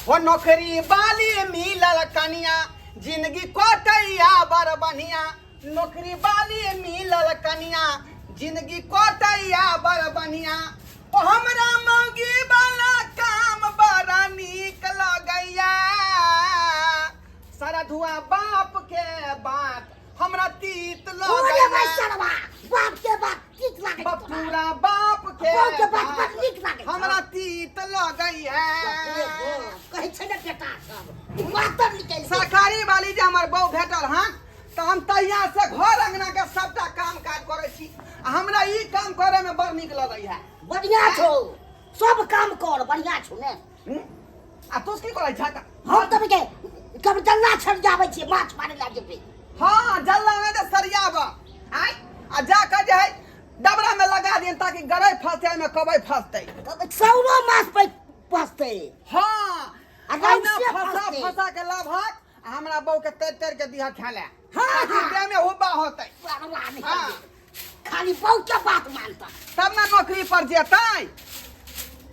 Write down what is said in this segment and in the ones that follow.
हो नौकरी बाली मिलल कनिया जिंदगी कोटैया बर बनिया नौकरी बाली मिलल कनिया जिंदगी कोटैया बर बनिया ओ हमरा मौगी वाला काम बड़ा नीक लगैया सारा धुआं बाप के बात हमरा तीत लगैया बाप के बात ठीक लागे पूरा बाप के बात ठीक लागे हमरा तीत लगैया कहे छै ने बेटा सब मातर निकल सरकारी वाली जे हमर बहू भेटल हन तो हम तहिया से घर अंगना के सबटा काम काज करे छी हमरा ई काम करे में बड़ नीक लगैया बढ़िया छौ सब काम कर बढ़िया छौ ने आ तू की करे छा हम तब के कब जल्ला छड़ जावे छी माछ मारे ला जेबे हां जल्ला में तो सरियाब आय आ जा के जे है डबरा में लगा दियन ताकि गरै फंसे में कबै फंसतै सौरो माछ पे फंसतै हां आ फंसा के लाभक हमरा बहू के तर के दिहा खाले हां दे में होबा होतै हां खाली बहू के बात मानता तब ना नौकरी पर जेतै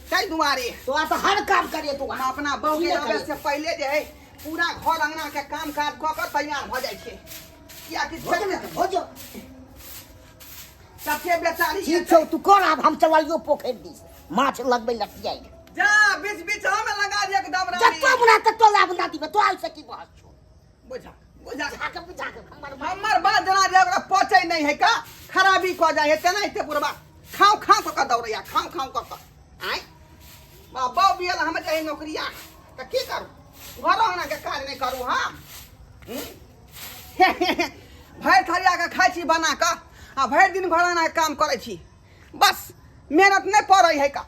तै दुआरे तो आ तो हर काम करे तू हम अपना बहू के आवे से पहले जे है पूरा घर अंगना के काम काज क के तैयार भ जाय छै किया कि हो जो सबके बेचारी ठीक छौ तू कर अब हम चलियो पोखर दिस माछ लगबै लटियाई जा बीच बीच में लगा दिया के डबरा जत्तो बना तत्तो ला बना दिबे तो आइ सकी बहस छौ बुझा बुझा बुझा के हमर बात जना जे ओकरा पहुंचै नहीं है का खराबी क जाय है तेना एते पुरबा खाऊ खाऊ क दौड़ैया खाऊ खाऊ क आय बाबा बियल हम जाई नौकरिया त की करू घर आना के काज नहीं करू हां भैर थरिया के खाई छी बना के आ भैर दिन घर आना के काम करे छी बस मेहनत नहीं पड़ै है का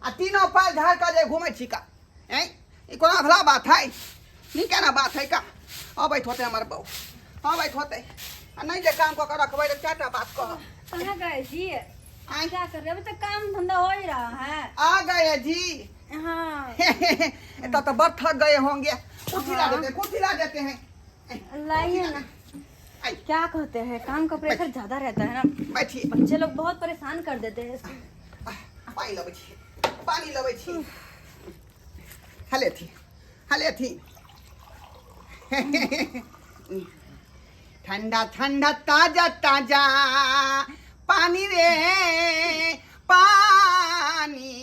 आ तीनों पाल झाड़ के जे घूमै छी का हैं ई कोना भला बात है नीक ना बात है का अबैत होते हमर बहू अबैत होते आ नहीं जे काम को रखबै त चारटा बात कह कहाँ गए जी क्या कर रहे? अभी तक काम धंधा हो ही रहा है। आ गए जी हाँ इतना तो बहुत थक गए होंगे कुर्सी ला देते हैं लाइए ना। क्या कहते हैं काम का प्रेशर ज्यादा रहता है ना, बैठिए बच्चे लोग बहुत परेशान कर देते हैं। पानी लबै छी पानी लबै छी हले थी ठंडा ठंडा ताजा ताजा पानी रे पानी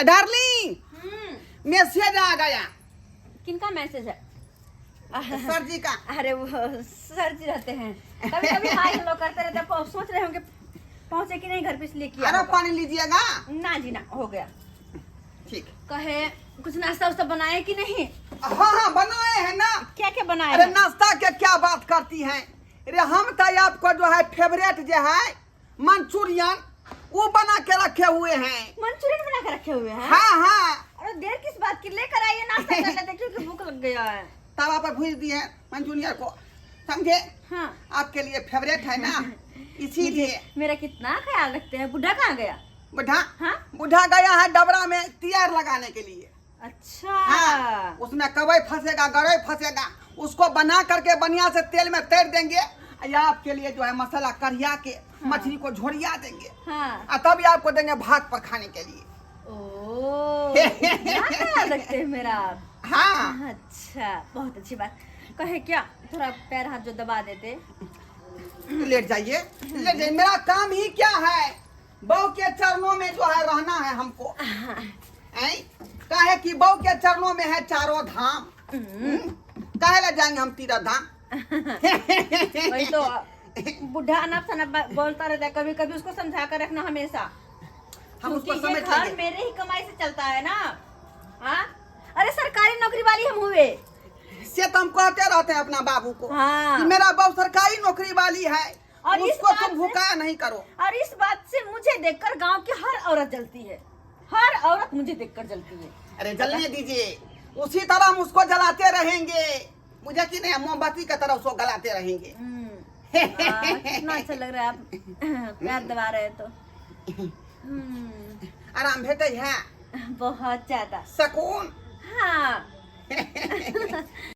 डार्लिंग मैसेज आ गया। किनका मैसेज है? सर जी का। अरे वो सर जी रहते हैं, कभी कभी हाय हेलो करते रहते हैं। सोच रहे होंगे पहुंचे कि नहीं घर पे, इसलिए किया। अरे पानी लीजिएगा। ना जी ना, हो गया। ठीक। कहे कुछ नाश्ता उस्ता बनाए कि नहीं? हाँ बनाए हैं ना। क्या क्या बनाए? अरे नाश्ता के क्या बात करती हैं? अरे हम तो आपको जो है फेवरेट जो है मंचूरियन वो बना के रखे हुए हैं। मंचूरियन बना के रखे हुए हैं? हाँ हाँ। अरे देर किस बात की, लेकर आइए नाश्ता कर लेते, क्योंकि भूख लग गया है। तवा पर भूज दिए मंचूरियन को, समझे? हाँ। आपके लिए फेवरेट है ना, इसीलिए। मेरा कितना ख्याल रखते हैं। बुढ़ा कहाँ गया? बुढ़ा? हाँ? बुढ़ा गया है डबरा में तैयार लगाने के लिए। अच्छा। हाँ, उसमें कवई फंसेगा, गरई फंसेगा, उसको बना करके बढ़िया से तेल में तैर देंगे। या आपके लिए जो है मसाला करिया के मछली को झोरिया देंगे। हाँ। तभी आपको देंगे भात पर खाने के लिए। ओह, इतना ख्याल रखते हैं मेरा आप। हाँ। अच्छा, बहुत अच्छी बात। कहे क्या थोड़ा पैर हाथ जो दबा देते। लेट जाइए, लेट जाइए। मेरा काम ही क्या है, बहू के चरणों में जो है रहना है हमको। कहे कि बहू के चरणों में है चारों धाम। कहे ला जाएंगे हम तीरथ धाम। वही तो बुढ़ा अनप शनप बोलता रहता है, कभी कभी उसको समझा कर रखना हमेशा, हम उसको क्योंकि ये समझ घर मेरे ही कमाई से चलता है ना। हाँ, अरे सरकारी नौकरी वाली हम हुए से तो हम कहते रहते हैं अपना बाबू को। हाँ। कि मेरा बहू सरकारी नौकरी वाली है और उसको तुम भुकाया नहीं करो। और इस बात से मुझे देखकर गांव की हर औरत जलती है, हर औरत मुझे देखकर जलती है। अरे जलने दीजिए, उसी तरह हम उसको जलाते रहेंगे। मुझे कि नहीं, मोमबत्ती की तरह उसको गलाते रहेंगे। कितना अच्छा लग रहा है आप पैर दबा रहे तो। आराम भेटे है बहुत ज्यादा सुकून। हाँ।